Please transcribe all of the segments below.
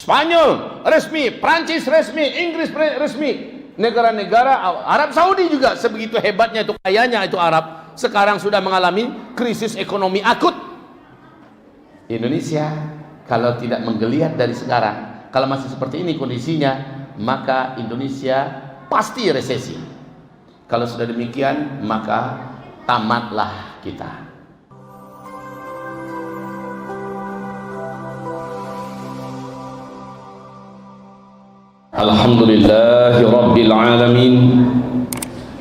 Spanyol resmi, Prancis resmi, Inggris resmi, negara-negara Arab Saudi juga sebegitu hebatnya itu, kayanya itu Arab, sekarang sudah mengalami krisis ekonomi akut. Indonesia kalau tidak menggeliat dari sekarang, kalau masih seperti ini kondisinya, maka Indonesia pasti resesi. Kalau sudah demikian, maka tamatlah kita. Alhamdulillahi Rabbil Alamin,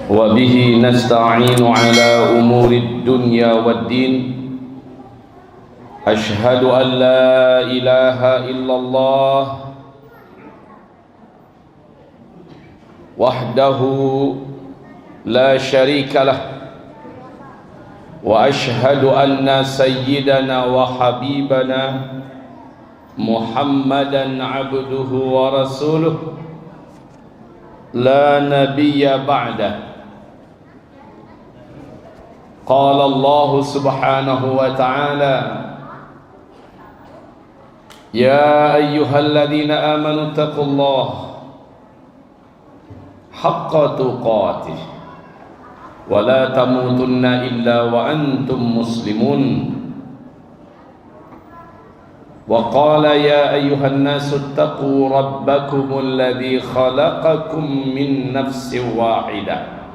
wa bihi nasta'inu ala umuri dunya wad din. Ashhadu an la ilaha illallah wahdahu la syarika lah, wa ashhadu anna sayyidana wa habibana Muhammadan abduhu wa rasuluh la nabiyya ba'dah. Qala Allah subhanahu wa ta'ala, ya ayyuhalladzina amanu taqullaha haqqa tuqatih wa la tamutunna illa wa antum muslimun. Wa qala ya ayyuhan nasu ittaqu rabbakumul ladzi khalaqakum min nafsin wahidah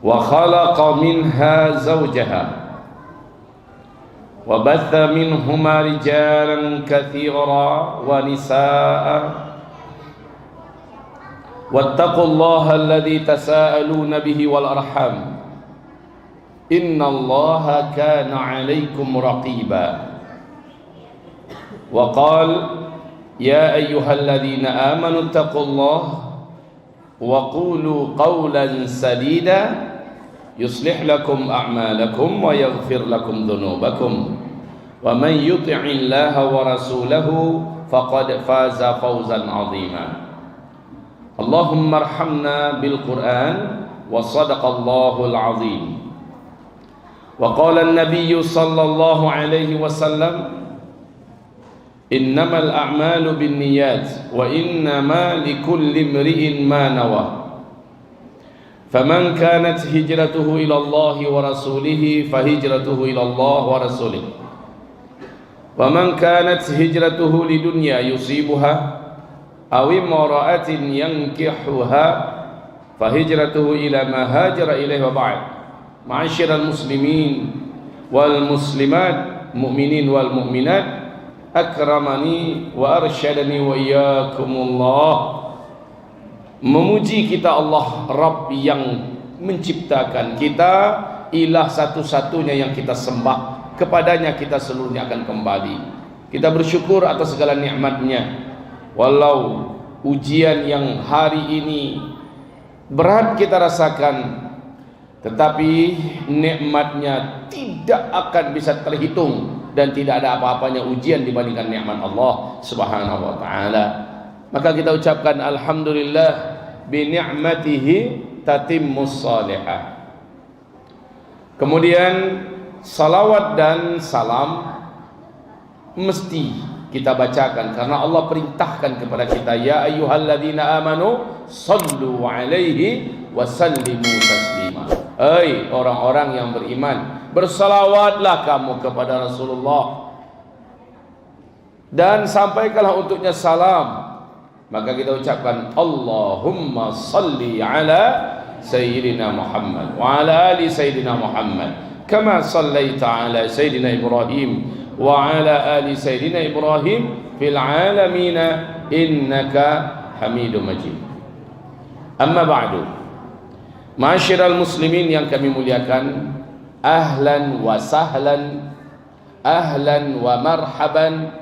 wa khalaqa minha zawjaha wa batha minhuma rijalan katsiran wa nisaa wattaqullaha alladzi tasaaluna bihi wal arham innallaha kana 'alaikum raqiba. Wa qala ya ayyuhalladzina amanu taqullaha wa qulu qawlan sadida yuslih lakum a'malakum wa yaghfir lakum dhunubakum wa man yuti'illaha wa rasulahu faqad faza fawzan 'azima. Allahumma arhamna bil Qur'an wa sadaqallahul 'azim. Wa qala an-nabiyyu sallallahu alaihi wasallam, innamal a'malu binniyat wa innama likulli imri'in ma nawa. Faman kanat hijratuhu ila Allah wa rasulih fahijratuhu ila Allah wa rasulih. Wa man kanat hijratuhu lidunya yusibuha aw imra'atin yankihuha fahijratuhu ila ma hajara ilaihi wa ba'd. Ma'asyiral muslimin wal muslimat, mu'minin wal mu'minat, akramani wa arsyadani wa iyyakumullah. Memuji kita Allah Rabb yang menciptakan kita, ilah satu-satunya yang kita sembah, kepadanya kita seluruhnya akan kembali. Kita bersyukur atas segala nikmatnya. Walau ujian yang hari ini berat kita rasakan, tetapi nikmatnya tidak akan bisa terhitung dan tidak ada apa-apanya ujian dibandingkan nikmat Allah subhanahu wa ta'ala. Maka kita ucapkan alhamdulillah bi ni'matihi tatimmus salihah. Kemudian salawat dan salam mesti kita bacakan karena Allah perintahkan kepada kita, ya ayyuhalladzina amanu sallu alaihi wa sallimu taslima. Hai orang-orang yang beriman, bersalawatlah kamu kepada Rasulullah dan sampaikanlah untuknya salam. Maka kita ucapkan Allahumma salli ala sayyidina Muhammad wa ala ali sayyidina Muhammad kama sallaita ala sayyidina Ibrahim wa ala ali sayyidina Ibrahim fil alamin innaka Hamidum Majid. Amma ba'du, ma'asyiral muslimin yang kami muliakan, ahlan wa sahlan, ahlan wa marhaban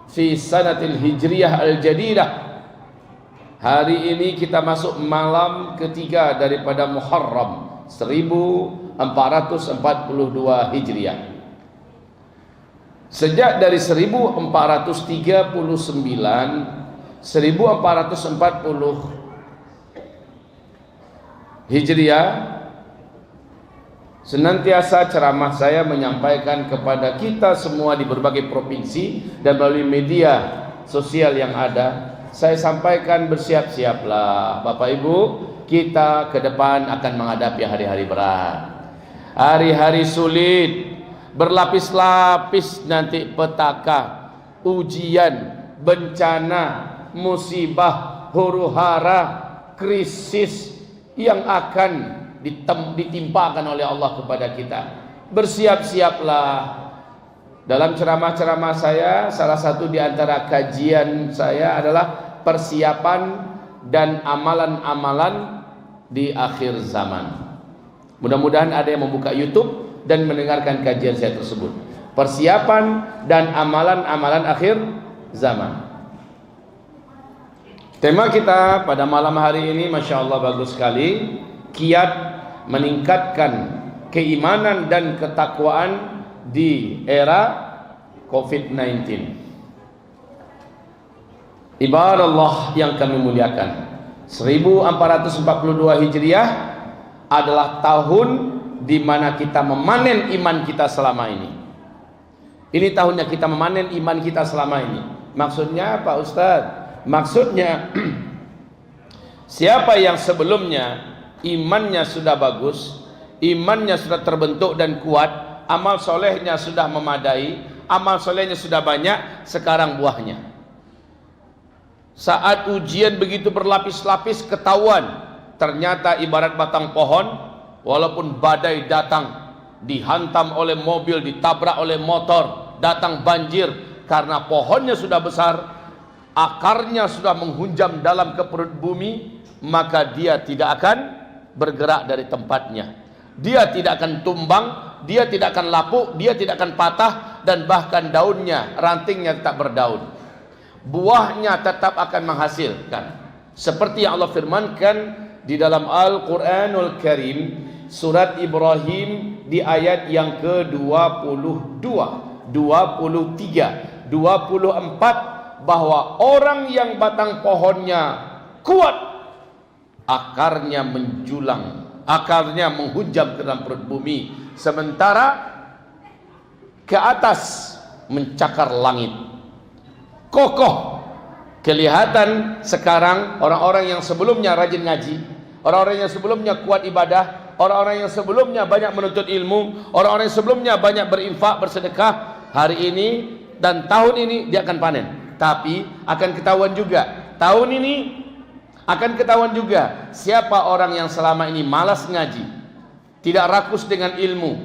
fi sanatil hijriyah al-jadidah. Hari ini kita masuk malam ketiga daripada Muharram 1442 Hijriah. Sejak dari 1439 1440 Hijriah, senantiasa ceramah saya menyampaikan kepada kita semua di berbagai provinsi dan melalui media sosial yang ada, saya sampaikan bersiap-siaplah Bapak Ibu, kita ke depan akan menghadapi hari-hari berat, hari-hari sulit, berlapis-lapis nanti petaka, ujian, bencana, musibah, huru-hara, krisis yang akan ditimpakan oleh Allah kepada kita. Bersiap-siaplah. Dalam ceramah-ceramah saya, salah satu di antara kajian saya adalah persiapan dan amalan-amalan di akhir zaman. Mudah-mudahan ada yang membuka YouTube dan mendengarkan kajian saya tersebut. Persiapan dan amalan-amalan akhir zaman. Tema kita pada malam hari ini, Masya Allah bagus sekali. Kiat meningkatkan keimanan dan ketakwaan di era COVID-19. Ibarat Allah yang kami muliakan, 1442 Hijriah adalah tahun di mana kita memanen iman kita selama ini. Ini tahunnya kita memanen iman kita selama ini. Maksudnya apa Ustadz? Maksudnya siapa yang sebelumnya imannya sudah bagus, imannya sudah terbentuk dan kuat, amal solehnya sudah memadai, amal solehnya sudah banyak, sekarang buahnya. Saat ujian begitu berlapis-lapis ketahuan, ternyata ibarat batang pohon, walaupun badai datang, dihantam oleh mobil, ditabrak oleh motor, datang banjir, karena pohonnya sudah besar, akarnya sudah menghunjam dalam ke perut bumi, maka dia tidak akan bergerak dari tempatnya. Dia tidak akan tumbang, dia tidak akan lapuk, dia tidak akan patah, dan bahkan daunnya, rantingnya tetap berdaun. Buahnya tetap akan menghasilkan. Seperti yang Allah firmankan di dalam Al-Quranul Karim, surat Ibrahim di ayat yang ke-22, 23, 24, bahwa orang yang batang pohonnya kuat, akarnya menjulang, akarnya menghujam ke dalam perut bumi, sementara ke atas mencakar langit, kokoh. Kelihatan sekarang orang-orang yang sebelumnya rajin ngaji, orang-orang yang sebelumnya kuat ibadah, orang-orang yang sebelumnya banyak menuntut ilmu, orang-orang yang sebelumnya banyak berinfak, bersedekah, hari ini dan tahun ini dia akan panen. Tapi akan ketahuan juga, tahun ini akan ketahuan juga siapa orang yang selama ini malas ngaji, tidak rakus dengan ilmu,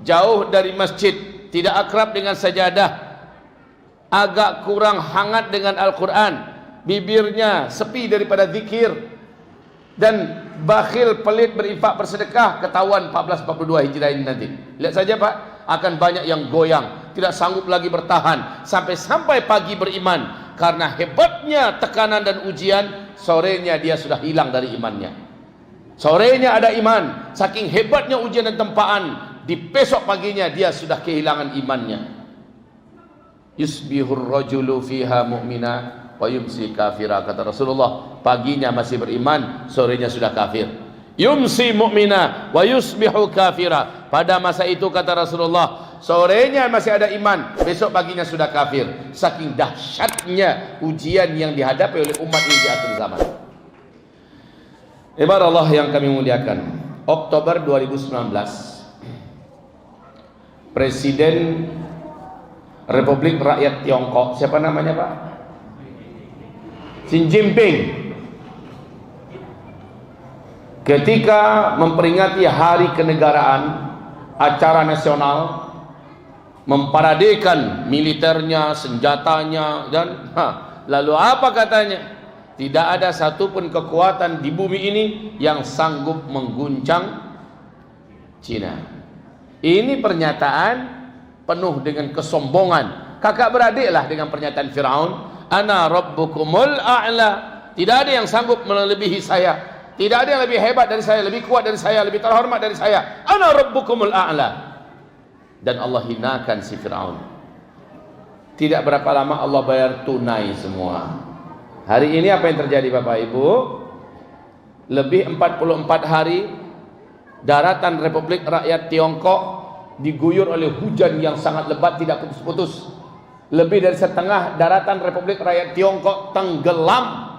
jauh dari masjid, tidak akrab dengan sajadah, agak kurang hangat dengan Al-Quran, bibirnya sepi daripada zikir, dan bakhil, pelit, berinfak, bersedekah. Ketahuan 1442 Hijrah ini nanti. Lihat saja Pak, akan banyak yang goyang, tidak sanggup lagi bertahan sampai pagi beriman, karena hebatnya tekanan dan ujian. Sorenya dia sudah hilang dari imannya. Sorenya ada iman, saking hebatnya ujian dan tempaan, di besok paginya dia sudah kehilangan imannya. Yusbihur rajulu fiha mu'mina wa yumsi kafira, kata Rasulullah. Paginya masih beriman, sorenya sudah kafir. Yumsi mu'mina wa yusbihu kafira. Pada masa itu kata Rasulullah, sorenya masih ada iman, besok paginya sudah kafir. Saking dahsyatnya ujian yang dihadapi oleh umat ini di akhir zaman. Ibarat Allah yang kami muliakan, Oktober 2019, Presiden Republik Rakyat Tiongkok, siapa namanya Pak? Xi Jinping, ketika memperingati hari kenegaraan, acara nasional, memparadekan militernya, senjatanya, dan lalu apa katanya? Tidak ada satupun kekuatan di bumi ini yang sanggup mengguncang Cina. Ini pernyataan penuh dengan kesombongan, kakak beradiklah dengan pernyataan Firaun, ana rabbukumul a'la. Tidak ada yang sanggup melebihi saya, tidak ada yang lebih hebat dari saya, lebih kuat dari saya, lebih terhormat dari saya. Ana rabbukumul a'la. Dan Allah hinakan si Firaun. Tidak berapa lama Allah bayar tunai semua. Hari ini apa yang terjadi Bapak Ibu? Lebih 44 hari daratan Republik Rakyat Tiongkok diguyur oleh hujan yang sangat lebat, tidak putus-putus. Lebih dari setengah daratan Republik Rakyat Tiongkok tenggelam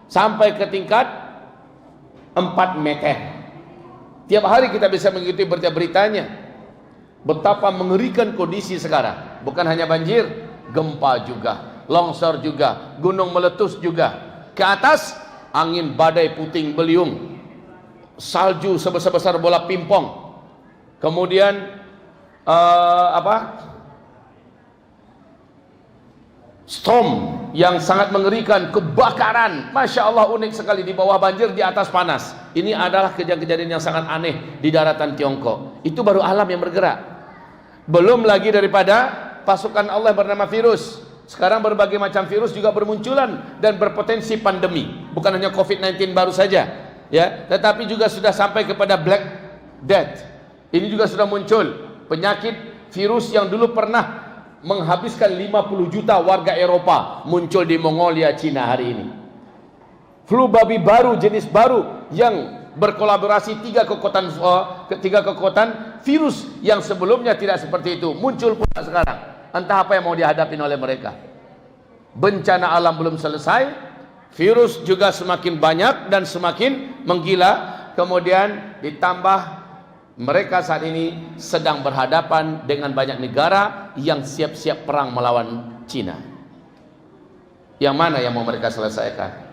sampai ke tingkat 4 meter. Tiap hari kita bisa mengikuti berita-beritanya. Betapa mengerikan kondisi sekarang. Bukan hanya banjir, gempa juga, longsor juga, gunung meletus juga. Ke atas angin badai puting beliung, salju sebesar-besar bola pingpong. Kemudian storm yang sangat mengerikan, kebakaran. Masya Allah, unik sekali, di bawah banjir, di atas panas. Ini adalah kejadian-kejadian yang sangat aneh di daratan Tiongkok. Itu baru alam yang bergerak. Belum lagi daripada pasukan Allah yang bernama virus. Sekarang berbagai macam virus juga bermunculan dan berpotensi pandemi. Bukan hanya COVID-19 baru saja, ya, tetapi juga sudah sampai kepada Black Death. Ini juga sudah muncul penyakit virus yang dulu pernah menghabiskan 50 juta warga Eropa, muncul di Mongolia, Cina hari ini. Flu babi baru, jenis baru yang berkolaborasi tiga kekuatan virus yang sebelumnya tidak seperti itu, muncul pula sekarang. Entah apa yang mau dihadapi oleh mereka. Bencana alam belum selesai, virus juga semakin banyak dan semakin menggila. Kemudian ditambah mereka saat ini sedang berhadapan dengan banyak negara yang siap-siap perang melawan Cina. Yang mana yang mau mereka selesaikan?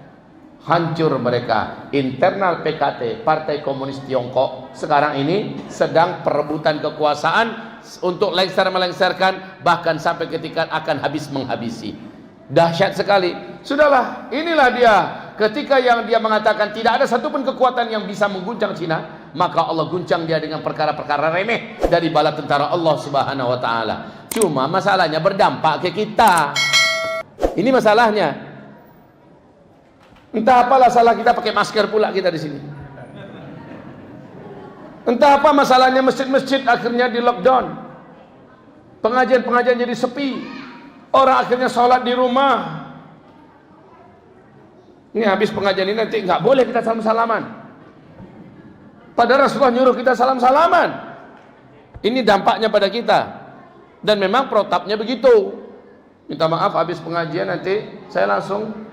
Hancur mereka. Internal PKT, Partai Komunis Tiongkok, sekarang ini sedang perebutan kekuasaan untuk lengser-melengsarkan, bahkan sampai ketika akan habis menghabisi. Dahsyat sekali. Sudahlah, inilah dia. Ketika yang dia mengatakan tidak ada satupun kekuatan yang bisa mengguncang Cina, maka Allah guncang dia dengan perkara-perkara remeh dari bala tentara Allah Subhanahu wa taala. Cuma masalahnya berdampak ke kita. Ini masalahnya. Entah apalah salah kita pakai masker pula kita di sini. Entah apa masalahnya masjid-masjid akhirnya di lockdown. Pengajian-pengajian jadi sepi. Orang akhirnya sholat di rumah. Ini habis pengajian ini nanti nggak boleh kita salam-salaman. Padahal Rasulullah nyuruh kita salam-salaman. Ini dampaknya pada kita. Dan memang protapnya begitu. Minta maaf habis pengajian nanti saya langsung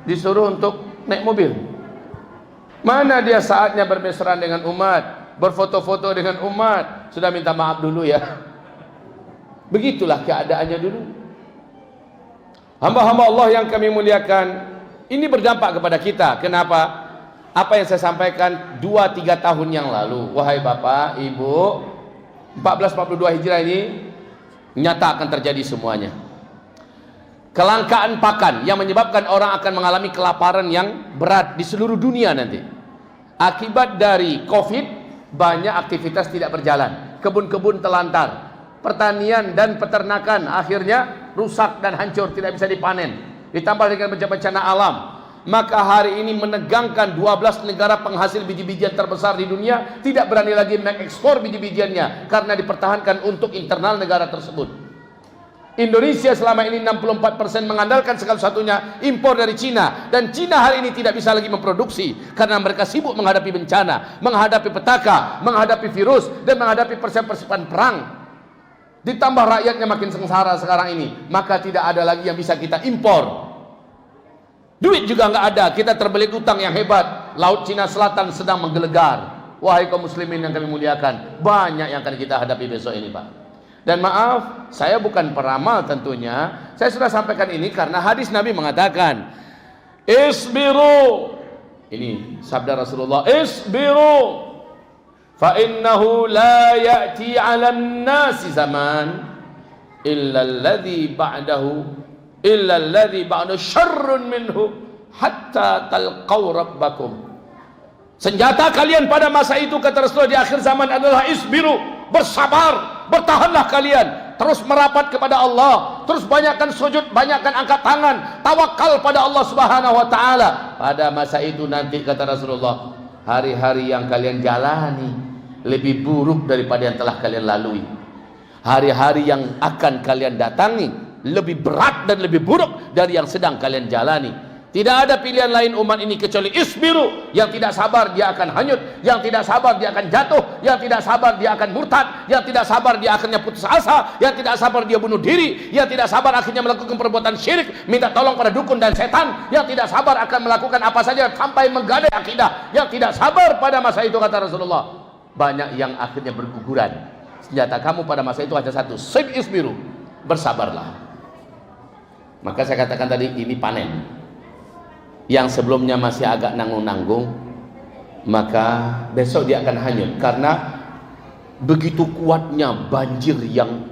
disuruh untuk naik mobil. Mana dia saatnya bermesraan dengan umat, berfoto-foto dengan umat, sudah minta maaf dulu ya. Begitulah keadaannya dulu. Hamba-hamba Allah yang kami muliakan, ini berdampak kepada kita. Kenapa? Apa yang saya sampaikan 2-3 tahun yang lalu, wahai Bapak, Ibu, 1442 Hijrah ini nyata akan terjadi semuanya. Kelangkaan pakan yang menyebabkan orang akan mengalami kelaparan yang berat di seluruh dunia nanti. Akibat dari Covid, banyak aktivitas tidak berjalan, kebun-kebun telantar, pertanian dan peternakan akhirnya rusak dan hancur, tidak bisa dipanen. Ditambah dengan bencana alam, maka hari ini menegangkan 12 negara penghasil biji-bijian terbesar di dunia tidak berani lagi mengekspor biji-bijiannya karena dipertahankan untuk internal negara tersebut. Indonesia selama ini 64% mengandalkan segala satunya impor dari Cina, dan Cina hari ini tidak bisa lagi memproduksi karena mereka sibuk menghadapi bencana, menghadapi petaka, menghadapi virus, dan menghadapi persiapan perang. Ditambah rakyatnya makin sengsara sekarang ini, maka tidak ada lagi yang bisa kita impor. Duit juga nggak ada, kita terbelit utang yang hebat. Laut Cina Selatan sedang menggelegar. Wahai kaum muslimin yang kami muliakan, banyak yang akan kita hadapi besok ini, Pak. Dan maaf, saya bukan peramal tentunya. Saya sudah sampaikan ini karena hadis Nabi mengatakan, isbiru. Ini sabda Rasulullah, isbiru. Fa innahu la ya'ti 'alan nasi zaman illa alladhi ba'dahu syarrun minhu hatta talqaw rabbakum. Senjata kalian pada masa itu, kata Rasulullah, di akhir zaman adalah isbiru, bersabar, bertahanlah kalian, terus merapat kepada Allah, terus banyakkan sujud, banyakkan angkat tangan, tawakal pada Allah Subhanahu wa taala. Pada masa itu nanti, kata Rasulullah, hari-hari yang kalian jalani lebih buruk daripada yang telah kalian lalui. Hari-hari yang akan kalian datangi lebih berat dan lebih buruk dari yang sedang kalian jalani. Tidak ada pilihan lain umat ini kecuali isbiru. Yang tidak sabar dia akan hanyut, yang tidak sabar dia akan jatuh, yang tidak sabar dia akan murtad, yang tidak sabar dia akhirnya putus asa, yang tidak sabar dia bunuh diri, yang tidak sabar akhirnya melakukan perbuatan syirik, minta tolong pada dukun dan setan, yang tidak sabar akan melakukan apa saja sampai menggadai akidah, yang tidak sabar pada masa itu, kata Rasulullah, banyak yang akhirnya berguguran. Senjata kamu pada masa itu hanya satu, isbiru, bersabarlah. Maka saya katakan tadi, ini panen. Yang sebelumnya masih agak nanggung-nanggung, maka besok dia akan hanyut karena begitu kuatnya banjir yang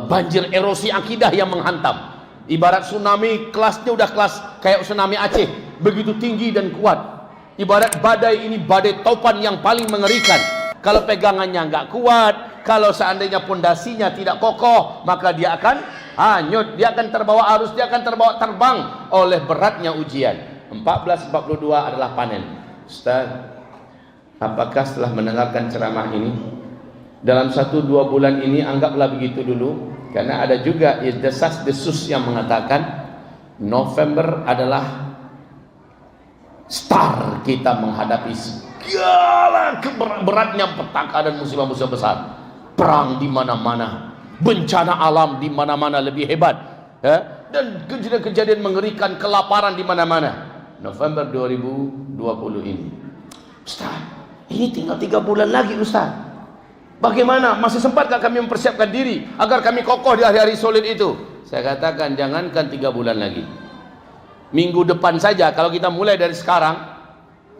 banjir erosi akidah yang menghantam. Ibarat tsunami, kelasnya udah kelas kayak tsunami Aceh, begitu tinggi dan kuat. Ibarat badai ini, badai topan yang paling mengerikan. Kalau pegangannya nggak kuat, kalau seandainya pondasinya tidak kokoh, maka dia akan hanyut, dia akan terbawa arus, dia akan terbawa terbang oleh beratnya ujian. 1442 adalah panen. Ustaz, apakah setelah mendengarkan ceramah ini, dalam 1-2 bulan ini anggaplah begitu dulu, karena ada juga desas-desus yang mengatakan November adalah star kita menghadapi segala beratnya petaka dan musibah-musibah besar. Perang di mana-mana, bencana alam di mana-mana lebih hebat, ya? Dan kejadian-kejadian mengerikan, kelaparan di mana-mana. November 2020 ini, Ustaz, ini tinggal 3 bulan lagi, Ustaz. Bagaimana? Masih sempatkah kami mempersiapkan diri agar kami kokoh di hari-hari sulit itu? Saya katakan, jangankan 3 bulan lagi, minggu depan saja kalau kita mulai dari sekarang,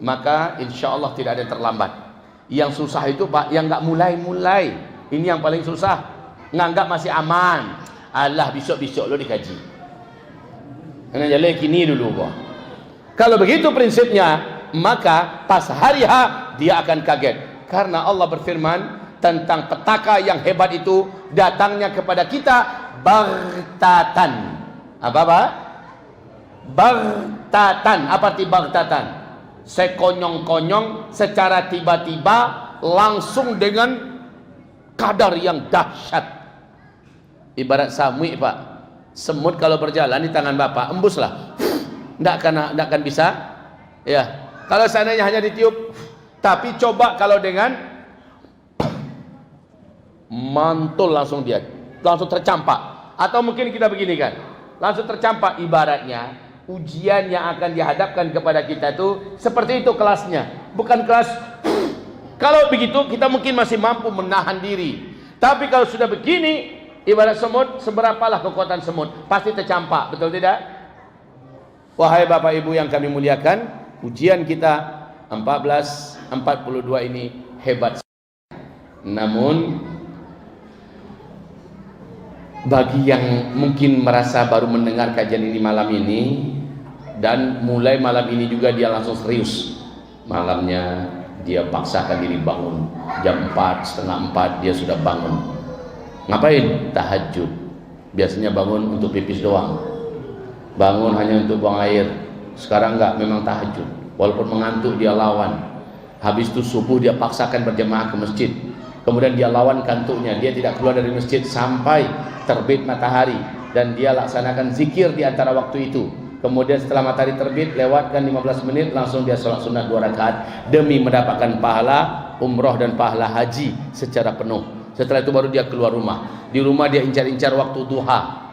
maka insya Allah tidak ada yang terlambat. Yang susah itu Pak, yang nggak mulai-mulai, ini yang paling susah. Nganggap masih aman, Allah besok-besok lo dikaji, karena jalan kini dulu gua. Kalau begitu prinsipnya, maka pas hari H dia akan kaget, karena Allah berfirman tentang petaka yang hebat itu datangnya kepada kita baghtatan. Apa? Baghtatan. Apa arti baghtatan? Sekonyong-konyong, secara tiba-tiba, langsung dengan kadar yang dahsyat. Ibarat samui Pak, semut kalau berjalan di tangan Bapak, embuslah, tidak akan bisa, ya. Kalau seandainya hanya ditiup, tapi coba kalau dengan mantul, langsung tercampak. Atau mungkin kita begini kan, langsung tercampak. Ibaratnya ujian yang akan dihadapkan kepada kita itu seperti itu kelasnya, bukan kelas. Kalau begitu kita mungkin masih mampu menahan diri, tapi kalau sudah begini, ibarat semut, seberapalah kekuatan semut, pasti tercampak, betul tidak? Wahai Bapak Ibu yang kami muliakan, ujian kita 1442 ini hebat. Namun bagi yang mungkin merasa baru mendengar kajian ini malam ini, dan mulai malam ini juga dia langsung serius, malamnya dia paksakan diri bangun jam 4, setengah 4 dia sudah bangun. Ngapain? Tahajud. Biasanya bangun untuk pipis doang, bangun hanya untuk buang air. Sekarang enggak, memang tahajud. Walaupun mengantuk dia lawan. Habis itu subuh dia paksakan berjemaah ke masjid, kemudian dia lawan kantuknya, dia tidak keluar dari masjid sampai terbit matahari, dan dia laksanakan zikir di antara waktu itu. Kemudian setelah matahari terbit, lewatkan 15 menit, langsung dia sholat sunnah 2 rakaat demi mendapatkan pahala umroh dan pahala haji secara penuh. Setelah itu baru dia keluar rumah. Di rumah dia incar-incar waktu duha.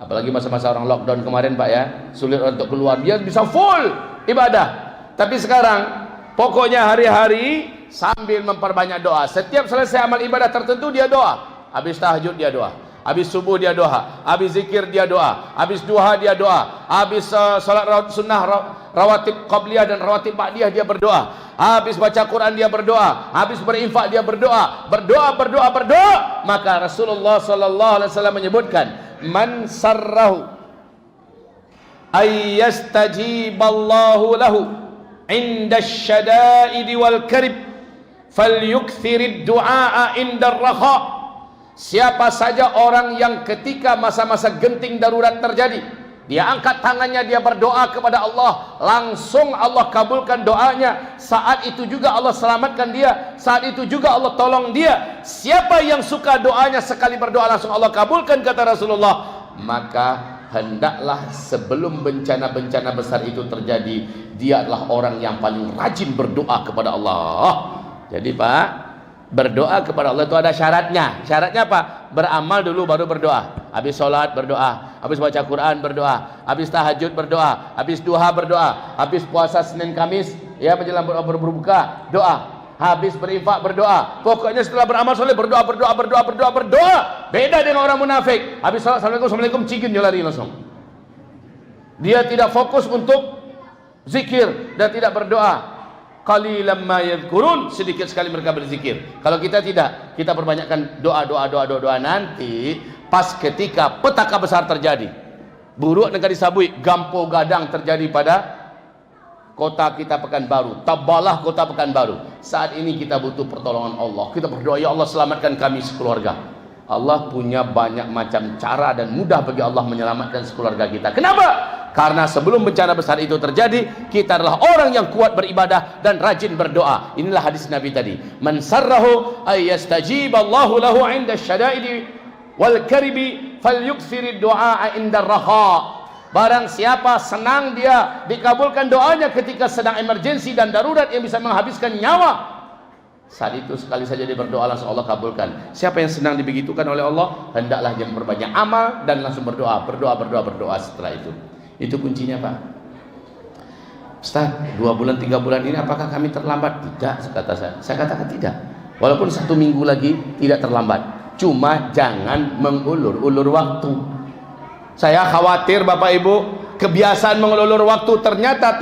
Apalagi masa-masa orang lockdown kemarin Pak ya, sulit untuk keluar, dia bisa full ibadah. Tapi sekarang pokoknya hari-hari sambil memperbanyak doa. Setiap selesai amal ibadah tertentu dia doa. Habis tahajud dia doa, habis subuh dia doa, habis zikir dia doa, habis duha dia doa, habis salat sunnah rawatib qabliyah dan rawatib ba'diyah dia berdoa, habis baca Quran dia berdoa, habis berinfak dia berdoa, berdoa. Maka Rasulullah sallallahu alaihi wasallam menyebutkan, man sarrahu ay yastajiballahu lahu inda syada'id wal karib falyukthirid du'a inda ar-raha. Siapa saja orang yang ketika masa-masa genting darurat terjadi, dia angkat tangannya, dia berdoa kepada Allah, langsung Allah kabulkan doanya. Saat itu juga Allah selamatkan dia, saat itu juga Allah tolong dia. Siapa yang suka doanya sekali berdoa langsung Allah kabulkan, kata Rasulullah, maka hendaklah sebelum bencana-bencana besar itu terjadi, dia adalah orang yang paling rajin berdoa kepada Allah. Jadi Pak, berdoa kepada Allah itu ada syaratnya. Syaratnya apa? Beramal dulu baru berdoa. Habis sholat berdoa, habis baca Quran berdoa, habis tahajud berdoa, habis duha berdoa, habis puasa Senin Kamis ya menjelang berbuka doa, habis berinfak berdoa. Pokoknya setelah beramal soleh berdoa. Beda dengan orang munafik. Habis salat assalamualaikum cigin dia lari langsung. Dia tidak fokus untuk zikir dan tidak berdoa. Qalilan ma yadhkurun, sedikit sekali mereka berzikir. Kalau kita tidak, kita perbanyakkan doa. Nanti pas ketika petaka besar terjadi, buruk negara disabui, gampo gadang terjadi pada kota kita Pekanbaru, tabalah kota Pekanbaru. Saat ini kita butuh pertolongan Allah. Kita berdoa, ya Allah selamatkan kami sekeluarga. Allah punya banyak macam cara dan mudah bagi Allah menyelamatkan sekeluarga kita. Kenapa? Karena sebelum bencana besar itu terjadi, kita adalah orang yang kuat beribadah dan rajin berdoa. Inilah hadis Nabi tadi. Man sarrahu ay yastajiballahu lahu 'inda syada'idi wal karibi falyuktsirid du'a 'inda raha. Barang siapa senang dia dikabulkan doanya ketika sedang emergensi dan darurat yang bisa menghabiskan nyawa, saat itu sekali saja dia berdoa langsung Allah kabulkan. Siapa yang senang dibegitukan oleh Allah, hendaklah dia memperbanyak amal dan langsung berdoa setelah itu. Itu kuncinya Pak. Ustaz, 2 bulan 3 bulan ini apakah kami terlambat? Tidak, kata saya. Saya katakan tidak. Walaupun 1 minggu lagi tidak terlambat. Cuma jangan mengulur-ulur waktu. Saya khawatir Bapak Ibu, kebiasaan mengulur waktu ternyata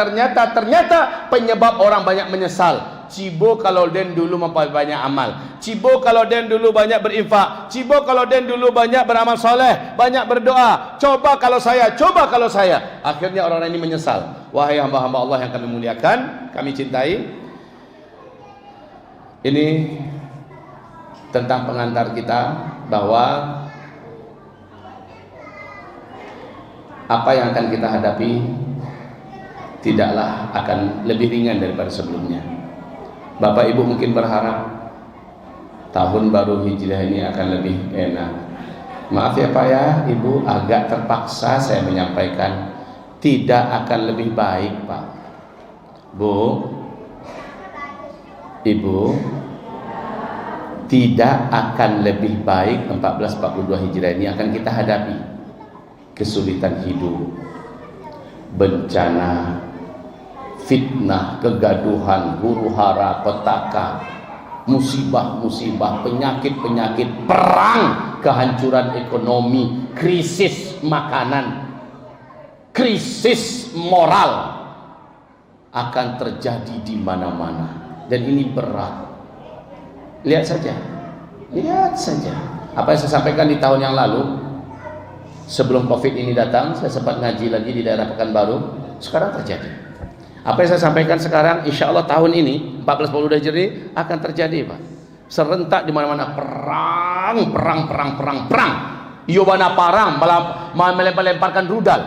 penyebab orang banyak menyesal. Cibo kalau den dulu memperbanyak amal, cibo kalau den dulu banyak berinfak, cibo kalau den dulu banyak beramal soleh, banyak berdoa, coba kalau saya. Akhirnya orang-orang ini menyesal. Wahai hamba-hamba Allah yang kami muliakan, kami cintai, ini tentang pengantar kita bahwa apa yang akan kita hadapi tidaklah akan lebih ringan daripada sebelumnya. Bapak Ibu mungkin berharap tahun baru Hijriah ini akan lebih enak. Maaf ya Pak ya, Ibu, agak terpaksa saya menyampaikan tidak akan lebih baik Pak. Bu, Ibu, tidak akan lebih baik 1442 Hijriah ini akan kita hadapi. Kesulitan hidup, bencana, fitnah, kegaduhan, huru-hara, petaka, musibah-musibah, penyakit-penyakit, perang, kehancuran ekonomi, krisis makanan, krisis moral akan terjadi di mana-mana. Dan ini berat. Lihat saja apa yang saya sampaikan di tahun yang lalu. Sebelum Covid ini datang, saya sempat ngaji lagi di daerah Pekanbaru. Sekarang terjadi. Apa yang saya sampaikan sekarang, insya Allah tahun ini 1442 Hijriah akan terjadi Pak. Serentak di mana-mana perang. Yobana parang, melempar-lemparkan rudal.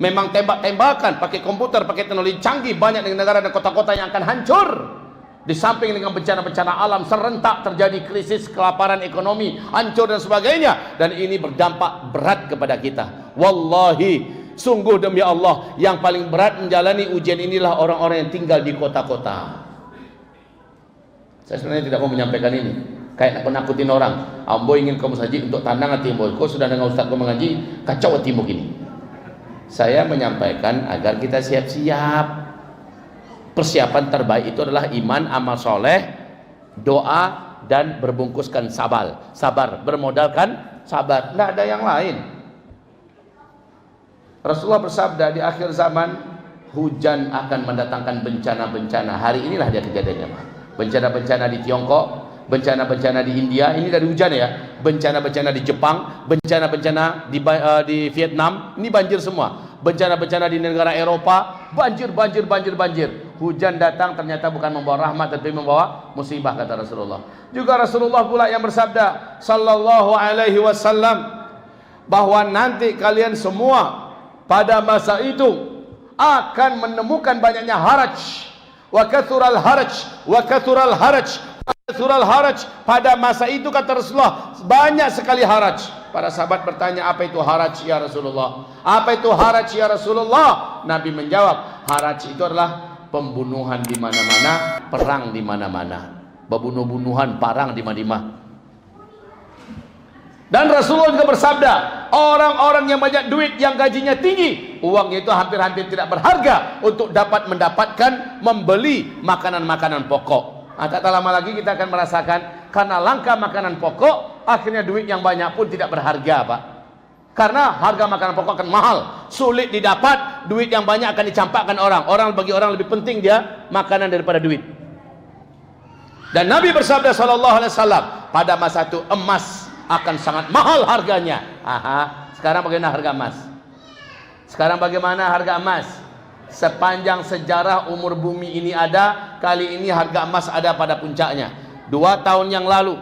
Memang tembak-tembakan, pakai komputer, pakai teknologi canggih, banyak negara dan kota-kota yang akan hancur. Di samping dengan bencana-bencana alam serentak terjadi krisis, kelaparan ekonomi, hancur dan sebagainya, dan ini berdampak berat kepada kita. Wallahi, sungguh demi Allah, yang paling berat menjalani ujian inilah orang-orang yang tinggal di kota-kota. Saya sebenarnya tidak mau menyampaikan ini, kayak nakutin orang. Ambo ingin kamu saji untuk tandang hati Ambo. Kau sudah dengan ustaz kau mengaji, kacau hatimu gini. Saya menyampaikan agar kita siap-siap. Persiapan terbaik itu adalah iman, amal soleh, doa, dan berbungkuskan sabar, bermodalkan sabar. Tidak ada yang lain. Rasulullah bersabda, di akhir zaman hujan akan mendatangkan bencana-bencana. Hari inilah dia kejadiannya. Bencana-bencana di Tiongkok, bencana-bencana di India, ini dari hujan ya. Bencana-bencana di Jepang, bencana-bencana di Vietnam, ini banjir semua. Bencana-bencana di negara Eropa, banjir. Hujan datang ternyata bukan membawa rahmat, tapi membawa musibah, kata Rasulullah. Juga Rasulullah pula yang bersabda sallallahu alaihi wasallam bahwa nanti kalian semua pada masa itu akan menemukan banyaknya haraj, wa kathural haraj. Pada masa itu kata Rasulullah banyak sekali haraj. Para sahabat bertanya, apa itu haraj ya Rasulullah? Apa itu haraj ya Rasulullah? Nabi menjawab, haraj itu adalah pembunuhan di mana-mana, perang di mana-mana. Bunuh-bunuhan, perang di mana-mana. Dan Rasulullah juga bersabda, orang-orang yang banyak duit, yang gajinya tinggi, uangnya itu hampir-hampir tidak berharga untuk dapat mendapatkan membeli makanan-makanan pokok. Tak lama lagi kita akan merasakan, karena langka makanan pokok, akhirnya duit yang banyak pun tidak berharga, Pak. Karena harga makanan pokok akan mahal, sulit didapat, duit yang banyak akan dicampakkan orang. Bagi orang lebih penting dia makanan daripada duit. Dan Nabi bersabda sallallahu alaihi wasallam, pada masa itu emas akan sangat mahal harganya. Sekarang bagaimana harga emas? Sekarang bagaimana harga emas? Sepanjang sejarah umur bumi ini ada, kali ini harga emas ada pada puncaknya. 2 tahun yang lalu,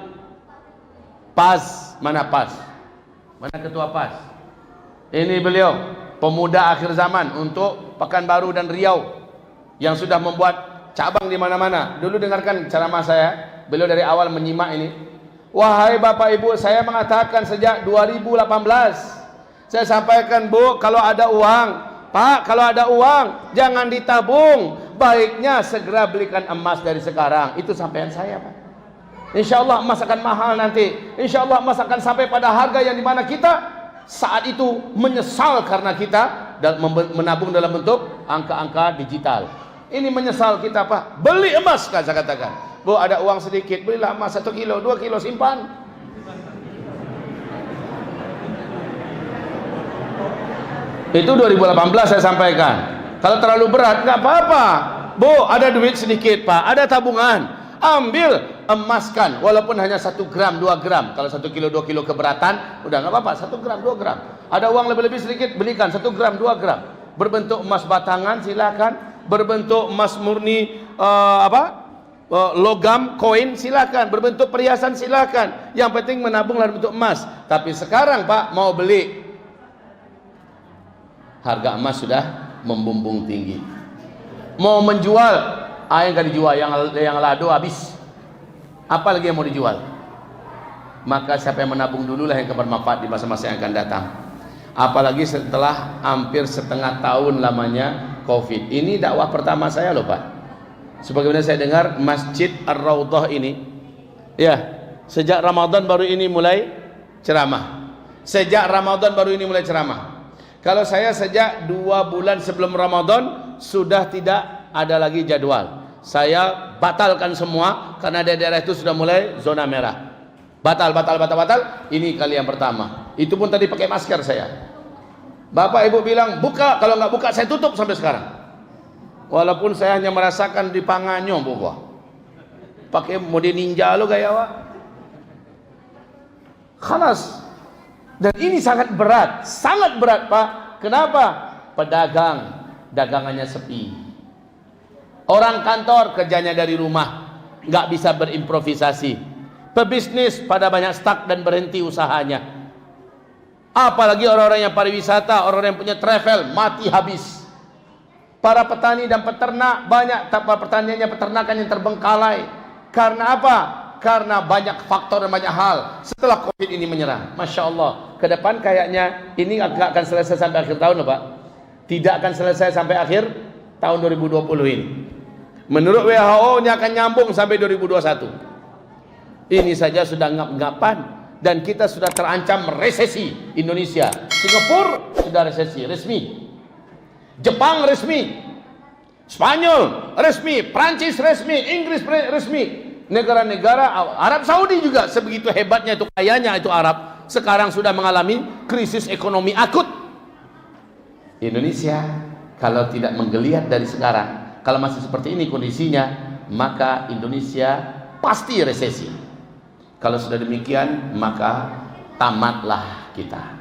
PAS, mana PAS? Mana ketua PAS? Ini beliau, pemuda akhir zaman untuk Pekanbaru dan Riau, yang sudah membuat cabang di mana-mana. Dulu dengarkan ceramah saya, beliau dari awal menyimak ini. Wahai Bapak Ibu, saya mengatakan sejak 2018, saya sampaikan, Bu, kalau ada uang, Pak, kalau ada uang jangan ditabung, baiknya segera belikan emas dari sekarang. Itu sampaian saya, Pak. Insya Allah emas akan mahal nanti. Insya Allah emas akan sampai pada harga yang dimana kita saat itu menyesal karena kita menabung dalam bentuk angka-angka digital. Ini menyesal kita, Pak. Beli emas, kan saya katakan. Bu, ada uang sedikit, belilah emas 1 kilo, 2 kilo, simpan. Itu 2018 saya sampaikan. Kalau terlalu berat, nggak apa-apa. Bu, ada duit sedikit, Pak, ada tabungan, ambil, emaskan, walaupun hanya 1 gram, 2 gram. Kalau 1 kilo, 2 kilo keberatan, udah nggak apa-apa, 1 gram, 2 gram. Ada uang lebih-lebih sedikit, belikan 1 gram, 2 gram. Berbentuk emas batangan, silakan. Berbentuk emas murni, logam, koin, silakan. Berbentuk perhiasan, silakan. Yang penting menabung dalam bentuk emas. Tapi sekarang, Pak, mau beli, harga emas sudah membumbung tinggi. Mau menjual, yang gak dijual, yang lado habis. Apa lagi yang mau dijual? Maka siapa yang menabung dululah yang bermanfaat di masa-masa yang akan datang. Apalagi setelah hampir setengah tahun lamanya Covid. Ini dakwah pertama saya loh, Pak. Sebagaimana saya dengar Masjid Ar-Raudhah ini, ya, sejak Ramadan baru ini mulai ceramah. Sejak Ramadan baru ini mulai ceramah. Kalau saya sejak 2 bulan sebelum Ramadan sudah tidak ada lagi jadwal. Saya batalkan semua karena daerah itu sudah mulai zona merah. Batal. Ini kali yang pertama. Itu pun tadi pakai masker saya. Bapak Ibu bilang buka, kalau nggak buka saya tutup sampai sekarang. Walaupun saya hanya merasakan di panganyo, buka. Pakai mode ninja lo gaya wa. Khalas. Dan ini sangat berat Pak. Kenapa? Pedagang dagangannya sepi. Orang kantor kerjanya dari rumah, nggak bisa berimprovisasi. Pebisnis pada banyak stuck dan berhenti usahanya. Apalagi orang-orang yang pariwisata, orang-orang yang punya travel, mati habis. Para petani dan peternak banyak, pertaniannya peternakan yang terbengkalai. Karena apa? Karena banyak faktor dan banyak hal. Setelah Covid ini menyerang, Masya Allah, ke depan kayaknya ini agak akan selesai sampai akhir tahun, Pak. Tidak akan selesai sampai akhir tahun 2020 ini. Menurut WHO nya akan nyambung sampai 2021. Ini saja sudah ngap-ngapan dan kita sudah terancam resesi. Indonesia, Singapura sudah resesi resmi, Jepang resmi, Spanyol resmi, Prancis resmi, Inggris resmi. Negara-negara Arab Saudi juga sebegitu hebatnya itu, kayanya itu Arab, sekarang sudah mengalami krisis ekonomi akut. Indonesia kalau tidak menggeliat dari sekarang, kalau masih seperti ini kondisinya, maka Indonesia pasti resesi. Kalau sudah demikian, maka tamatlah kita.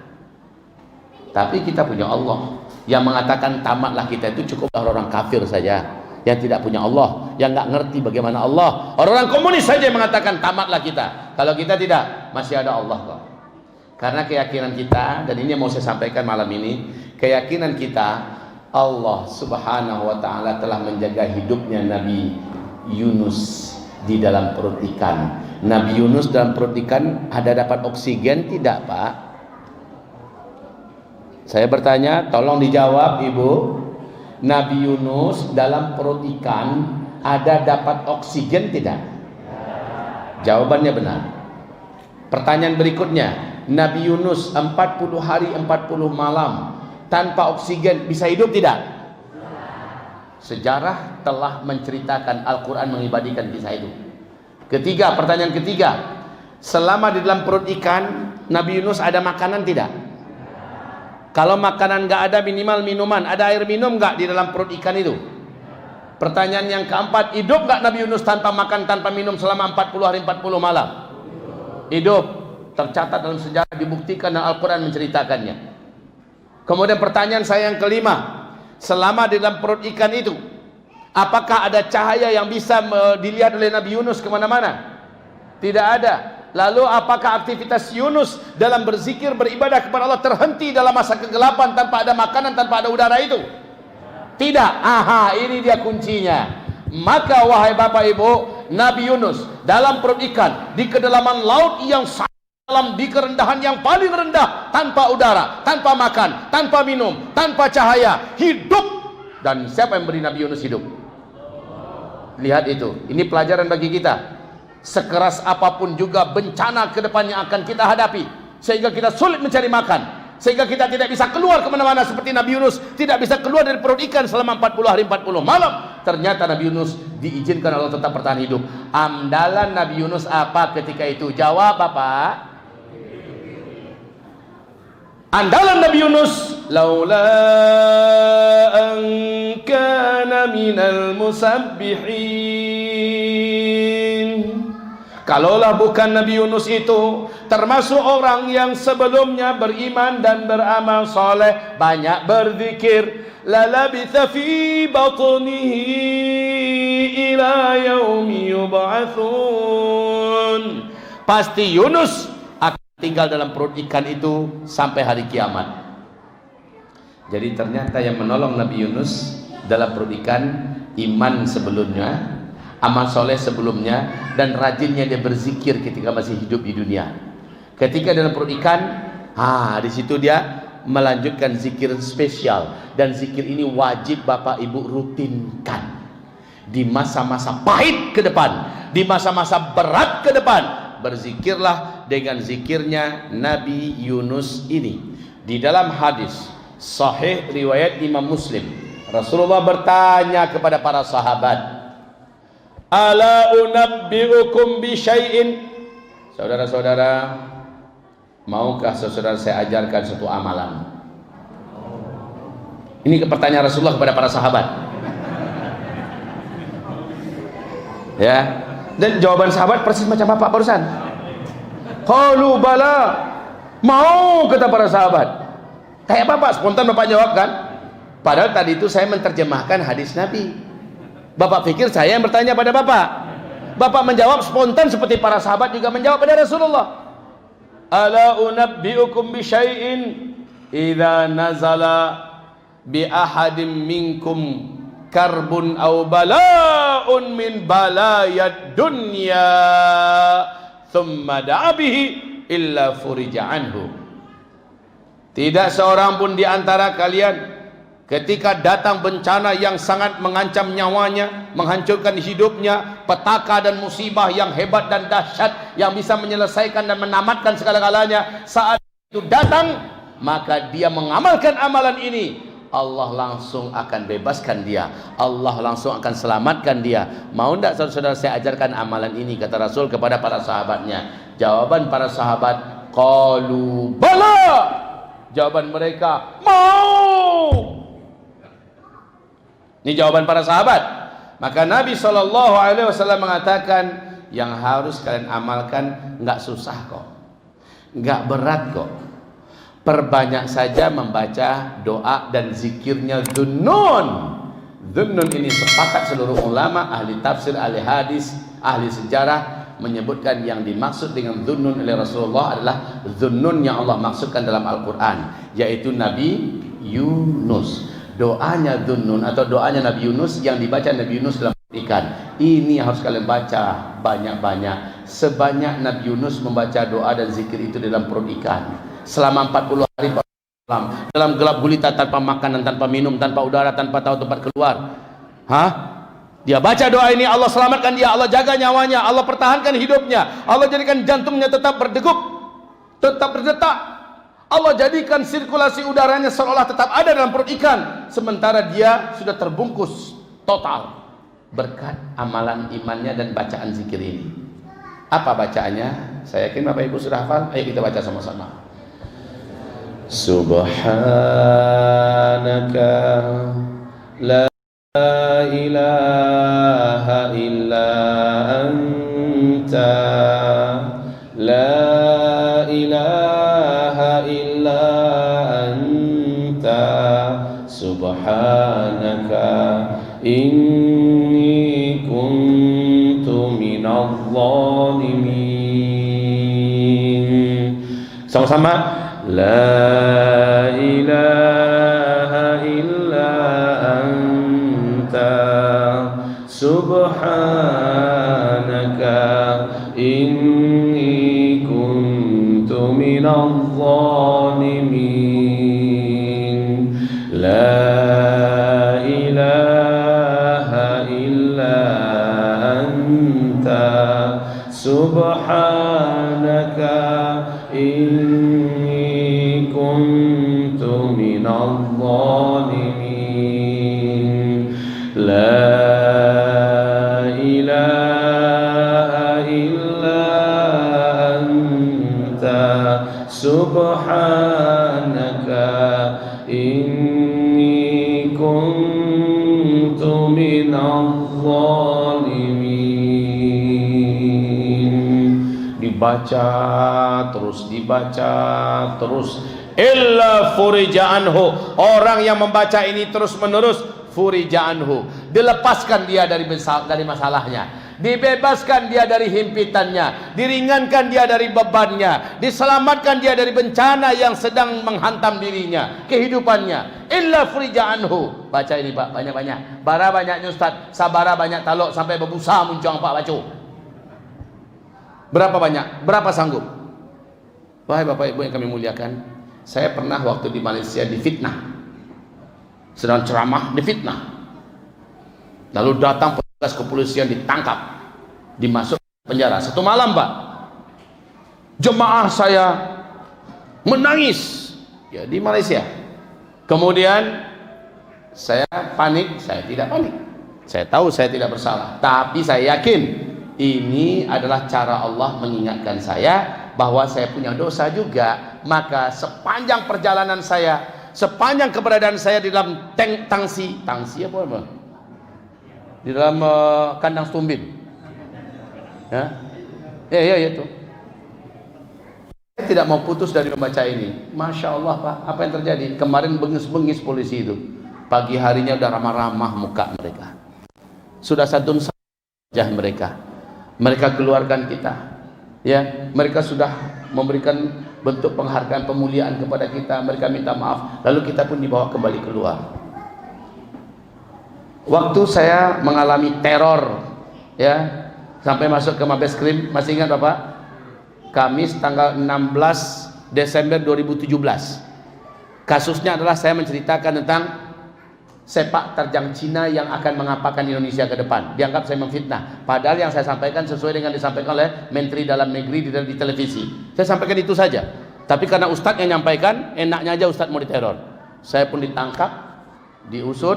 Tapi kita punya Allah yang mengatakan tamatlah kita itu cukuplah orang kafir saja, yang tidak punya Allah, yang nggak ngerti bagaimana Allah. Orang-orang komunis saja yang mengatakan tamatlah kita. Kalau kita tidak, masih ada Allah kok. Karena keyakinan kita, dan ini yang mau saya sampaikan malam ini, keyakinan kita, Allah Subhanahu wa Ta'ala telah menjaga hidupnya Nabi Yunus di dalam perut ikan. Nabi Yunus dalam perut ikan ada dapat oksigen tidak, Pak? Saya bertanya, tolong dijawab Ibu. Nabi Yunus dalam perut ikan ada dapat oksigen tidak? Jawabannya benar. Pertanyaan berikutnya, Nabi Yunus 40 hari 40 malam tanpa oksigen bisa hidup tidak? Sejarah telah menceritakan, Al-Quran mengibadikan kisah itu. Ketiga, pertanyaan ketiga, selama di dalam perut ikan Nabi Yunus ada makanan tidak? Kalau makanan nggak ada, minimal minuman. Ada air minum nggak di dalam perut ikan itu? Pertanyaan yang keempat, hidup nggak Nabi Yunus tanpa makan, tanpa minum selama 40 hari 40 malam? Hidup. Tercatat dalam sejarah, dibuktikan dan Al-Quran menceritakannya. Kemudian pertanyaan saya yang kelima, selama di dalam perut ikan itu, apakah ada cahaya yang bisa dilihat oleh Nabi Yunus kemana-mana? Tidak ada. Lalu apakah aktivitas Yunus dalam berzikir, beribadah kepada Allah terhenti dalam masa kegelapan tanpa ada makanan, tanpa ada udara itu? Tidak. Aha, ini dia kuncinya. Maka wahai Bapak Ibu, Nabi Yunus dalam perut ikan di kedalaman laut yang sangat dalam, di kerendahan yang paling rendah, tanpa udara, tanpa makan, tanpa minum, tanpa cahaya, hidup. Dan siapa yang beri Nabi Yunus hidup? Lihat itu. Ini pelajaran bagi kita. Sekeras apapun juga bencana ke depannya akan kita hadapi, sehingga kita sulit mencari makan, sehingga kita tidak bisa keluar kemana-mana seperti Nabi Yunus tidak bisa keluar dari perut ikan selama 40 hari 40 malam. Ternyata Nabi Yunus diizinkan Allah tetap bertahan hidup. Andalan Nabi Yunus apa ketika itu? Jawab Bapak. Andalan Nabi Yunus, laula an kana minal musabbihin. Kalaulah bukan Nabi Yunus itu termasuk orang yang sebelumnya beriman dan beramal soleh, banyak berzikir, lalabitha fi batnihi ila yaumi yub'atsun. Pasti Yunus akan tinggal dalam perut ikan itu sampai hari kiamat. Jadi ternyata yang menolong Nabi Yunus dalam perut ikan, iman sebelumnya, amal soleh sebelumnya, dan rajinnya dia berzikir ketika masih hidup di dunia. Ketika dalam perut ikan, di situ dia melanjutkan zikir spesial, dan zikir ini wajib Bapak Ibu rutinkan di masa-masa pahit ke depan, di masa-masa berat ke depan. Berzikirlah dengan zikirnya Nabi Yunus ini. Di dalam hadis sahih riwayat Imam Muslim, Rasulullah bertanya kepada para sahabat, ala unabbi'ukum bi syai'in. Saudara-saudara, maukah saudara saya ajarkan satu amalan? Ini pertanyaan Rasulullah kepada para sahabat. Ya. Dan jawaban sahabat persis macam Bapak barusan. Qalu bala. Mau, kata para sahabat. Kayak Bapak spontan Bapak jawab kan? Padahal tadi itu saya menerjemahkan hadis Nabi. Bapak pikir saya yang bertanya pada Bapak. Bapak menjawab spontan seperti para sahabat juga menjawab pada Rasulullah. Ala unabbi'ukum bi syai'in idza nazala bi ahadin minkum karbun aw bala'un min balayad dunya thumma da'a bihi illa furija anhu. Tidak seorang pun di antara kalian ketika datang bencana yang sangat mengancam nyawanya, menghancurkan hidupnya, petaka dan musibah yang hebat dan dahsyat yang bisa menyelesaikan dan menamatkan segala-galanya, saat itu datang, maka dia mengamalkan amalan ini, Allah langsung akan bebaskan dia, Allah langsung akan selamatkan dia. Mau tidak saudara-saudara saya ajarkan amalan ini, kata Rasul kepada para sahabatnya. Jawaban para sahabat, qalu bala. Jawaban mereka, mau. Ini jawaban para sahabat. Maka Nabi SAW mengatakan, yang harus kalian amalkan nggak susah kok, nggak berat kok. Perbanyak saja membaca doa dan zikirnya Dhunnun. Dhunnun ini sepakat seluruh ulama, ahli tafsir, ahli hadis, ahli sejarah menyebutkan yang dimaksud dengan Dhunnun oleh Rasulullah adalah Dhunnun yang Allah maksudkan dalam Al-Quran, yaitu Nabi Yunus. Doanya Dhunnun atau doanya Nabi Yunus yang dibaca Nabi Yunus dalam ikan ini harus kalian baca banyak-banyak, sebanyak Nabi Yunus membaca doa dan zikir itu dalam perut ikan selama 40 hari dalam gelap gulita, tanpa makan dan tanpa minum, tanpa udara, tanpa tahu tempat keluar. Dia baca doa ini, Allah selamatkan dia, Allah jaga nyawanya, Allah pertahankan hidupnya, Allah jadikan jantungnya tetap berdegup, tetap berdetak, Allah jadikan sirkulasi udaranya seolah tetap ada dalam perut ikan, sementara dia sudah terbungkus total berkat amalan imannya dan bacaan zikir ini. Apa bacaannya? Saya yakin Bapak Ibu sudah hafal. Ayo kita baca sama-sama. Subhanaka la ilaha illa anta, la ilaha illa anta, subhanaka inni kuntu minadh dhalimin. Sama-sama. La ilaha illa anta, subhanaka inni kuntu minadh dhalimin. La ilaha illa anta, subhanaka inni kuntu minadh dhalimin. La ilaha illa anta, subhanaka inni kuntu minadh dhalimin. Dibaca terus illa furija anhu. Orang yang membaca ini terus menerus, furija anhu, dilepaskan dia dari masalahnya, dibebaskan dia dari himpitannya, diringankan dia dari bebannya, diselamatkan dia dari bencana yang sedang menghantam dirinya, kehidupannya. Illa furija anhu. Baca ini Pak, banyak-banyak. Bara banyaknya Ustaz, sabara banyak talok sampai berbusa muncung Pak baca. Berapa banyak? Berapa sanggup? Wahai Bapak Ibu yang kami muliakan, saya pernah waktu di Malaysia difitnah, sedang ceramah difitnah, lalu datang petugas kepolisian, ditangkap, dimasuk penjara 1 malam Pak. Jemaah saya menangis ya di Malaysia. Kemudian saya panik. Saya tidak panik, saya tahu saya tidak bersalah, tapi saya yakin ini adalah cara Allah mengingatkan saya bahwa saya punya dosa juga. Maka sepanjang perjalanan saya, sepanjang keberadaan saya di dalam tangsi apa? Di dalam kandang stumbin. Ya itu. Saya tidak mau putus dari membaca ini. Masya Allah Pak, apa yang terjadi? Kemarin bengis-bengis polisi itu. Pagi harinya udah ramah-ramah muka mereka. Sudah santun wajah mereka. Mereka keluarkan kita, ya. Mereka sudah memberikan bentuk penghargaan, pemuliaan kepada kita. Mereka minta maaf, lalu kita pun dibawa kembali keluar. Waktu saya mengalami teror, ya, sampai masuk ke Mabeskrim, masih ingat Bapak? Kamis tanggal 16 Desember 2017. Kasusnya adalah saya menceritakan tentang sepak terjang Cina yang akan mengapakan Indonesia ke depan. Dianggap saya memfitnah, padahal yang saya sampaikan sesuai dengan disampaikan oleh Menteri Dalam Negeri di televisi. Saya sampaikan itu saja. Tapi karena Ustadz yang nyampaikan, enaknya aja Ustadz mau diteror. Saya pun ditangkap, diusut,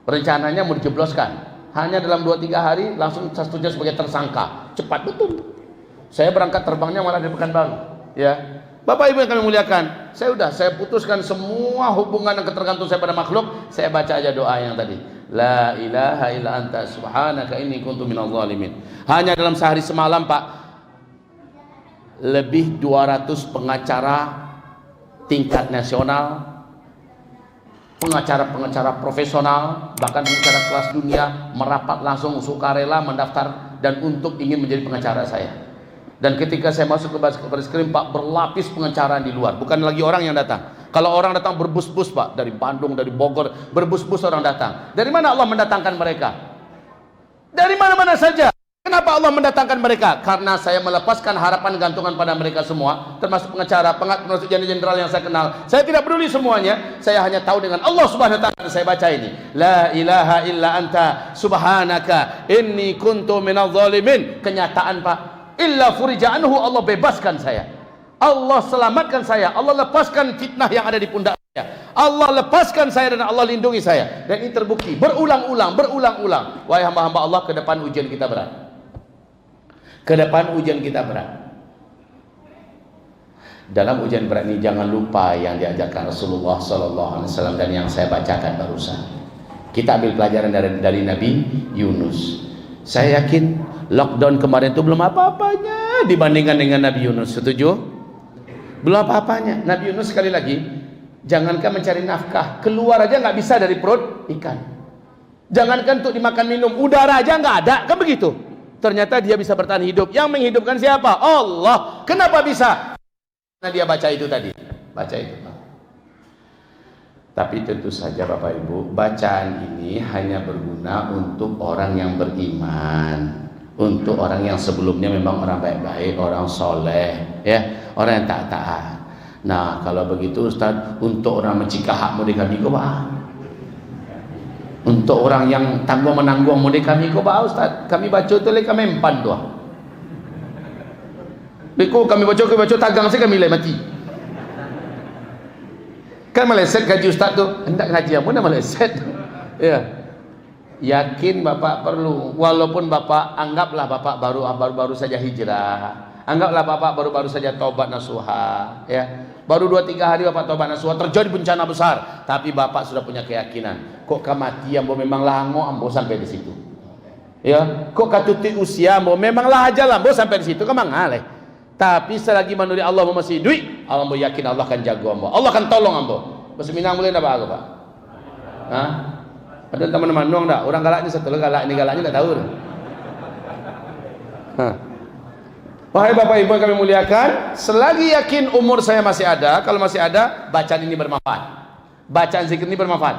rencananya mau dijebloskan. Hanya dalam 2-3 hari langsung statusnya sebagai tersangka. Cepat betul. Saya berangkat terbangnya malah di Pekanbaru, ya. Bapak Ibu yang kami muliakan, saya putuskan semua hubungan dan ketergantungan saya pada makhluk. Saya baca aja doa yang tadi, la ilaha illa anta subhanaka inni kuntu minadh dhalimin. Hanya dalam sehari semalam Pak, lebih 200 pengacara tingkat nasional, pengacara-pengacara profesional, bahkan pengacara kelas dunia merapat langsung sukarela mendaftar dan untuk ingin menjadi pengacara saya. Dan ketika saya masuk ke Bareskrim Pak, berlapis pengacara di luar, bukan lagi orang yang datang. Kalau orang datang berbus-bus Pak, dari Bandung, dari Bogor, berbus-bus orang datang. Dari mana Allah mendatangkan mereka? Dari mana-mana saja. Kenapa Allah mendatangkan mereka? Karena saya melepaskan harapan gantungan pada mereka semua, termasuk pengacara, termasuk jenderal yang saya kenal. Saya tidak peduli semuanya, saya hanya tahu dengan Allah Subhanahu wa taala. Saya baca ini, la ilaha illa anta subhanaka inni kuntu minadh dhalimin. Kenyataan Pak, illa furija anhu, Allah bebaskan saya, Allah selamatkan saya, Allah lepaskan fitnah yang ada di pundak saya, Allah lepaskan saya dan Allah lindungi saya. Dan ini terbukti berulang-ulang. Wahai hamba-hamba Allah, ke depan ujian kita berat. Ke depan ujian kita berat. Dalam ujian berat ini jangan lupa yang diajarkan Rasulullah SAW dan yang saya bacakan barusan. Kita ambil pelajaran dari Nabi Yunus. Saya yakin lockdown kemarin itu belum apa-apanya dibandingkan dengan Nabi Yunus. Setuju? Belum apa-apanya. Nabi Yunus sekali lagi, jangankan mencari nafkah, keluar aja nggak bisa dari perut ikan. Jangankan untuk dimakan minum, udara aja nggak ada, kan begitu. Ternyata dia bisa bertahan hidup. Yang menghidupkan siapa? Allah. Kenapa bisa? Karena dia baca itu tadi. Baca itu. Tapi tentu saja Bapak Ibu, bacaan ini hanya berguna untuk orang yang beriman, untuk orang yang sebelumnya memang orang baik-baik, orang soleh, ya, orang yang taat. Nah, kalau begitu Ustaz, untuk orang mencikah hak kami kok untuk orang yang tanggung menanggung mudi kami ko ba Ustaz, kami baca tu le kami empan tu. Beko kami baca tagang saya kami le mati. Kan meleset gaji Ustaz tu, hendak ngaji apa nak meleset. Ya. Yakin Bapak perlu, walaupun Bapak anggaplah Bapak baru saja hijrah. Anggaplah Bapak baru saja taubat nasuha, ya. Baru 2-3 hari Bapak taubat nasuha, terjadi bencana besar, tapi Bapak sudah punya keyakinan. Kok kematian ambo memang lango ambo sampai di situ. Ya, kok katuti usia ambo memang lah aja ambo sampai di situ kemang aleh. Tapi selagi menurut Allah masih duit, ambo yakin Allah akan jago ambo. Allah akan tolong ambo. Berseminang mulai apa aku Pak? Hah? Ada teman-teman dong enggak? Orang galaknya satu galak ini galaknya enggak tahu. Hah. Wahai Bapak Ibu yang kami muliakan, selagi yakin umur saya masih ada, kalau masih ada, bacaan ini bermanfaat. Bacaan zikir ini bermanfaat.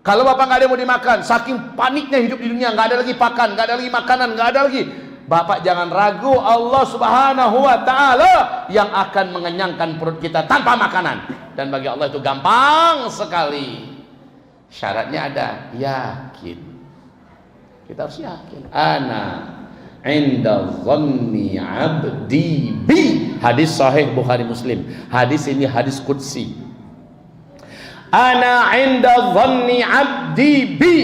Kalau Bapak nggak ada yang mau dimakan, saking paniknya hidup di dunia, nggak ada lagi pakan, nggak ada lagi makanan, nggak ada lagi. Bapak jangan ragu, Allah Subhanahu wa taala yang akan mengenyangkan perut kita tanpa makanan. Dan bagi Allah itu gampang sekali. Syaratnya ada, yakin. Kita harus yakin. Inda dhanni abdi bi. Hadis sahih Bukhari Muslim. Hadis ini hadis qudsi. Ana inda dhanni abdi bi.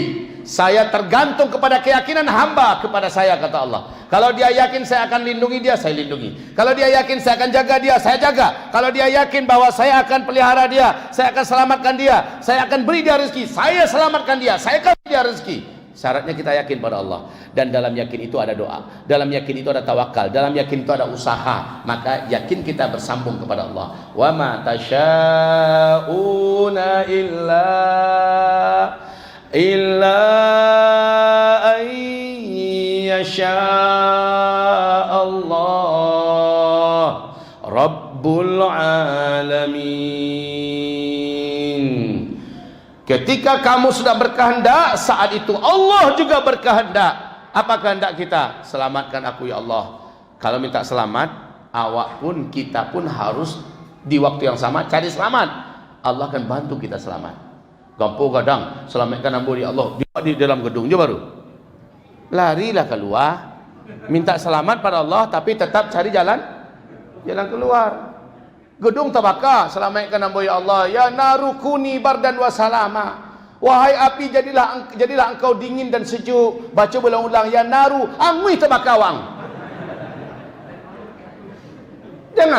Saya tergantung kepada keyakinan hamba kepada saya, kata Allah. Kalau dia yakin saya akan lindungi dia, saya lindungi. Kalau dia yakin saya akan jaga dia, saya jaga. Kalau dia yakin bahwa saya akan pelihara dia, saya akan selamatkan dia, saya akan beri dia rezeki, saya selamatkan dia, saya kasih dia rezeki. Syaratnya kita yakin pada Allah. Dan dalam yakin itu ada doa, dalam yakin itu ada tawakal, dalam yakin itu ada usaha. Maka yakin kita bersambung kepada Allah. Wa ma tasyauna illa ay yasha Allah Rabbul alamin. Ketika kamu sudah berkehendak, saat itu Allah juga berkehendak. Apa kehendak kita? Selamatkan aku ya Allah. Kalau minta selamat, awak pun, kita pun harus di waktu yang sama cari selamat. Allah akan bantu kita selamat. Gampang kadang selamatkan ambo ya Allah di dalam gedung je baru. Larilah keluar, minta selamat pada Allah, tapi tetap cari jalan keluar. Gedung terbakar, selamatkan ambo ya Allah. Ya narukuni bardan wa salama. Wahai api, jadilah engkau dingin dan sejuk. Baca berulang-ulang, ya naru, angui terbakar wang. Janganlah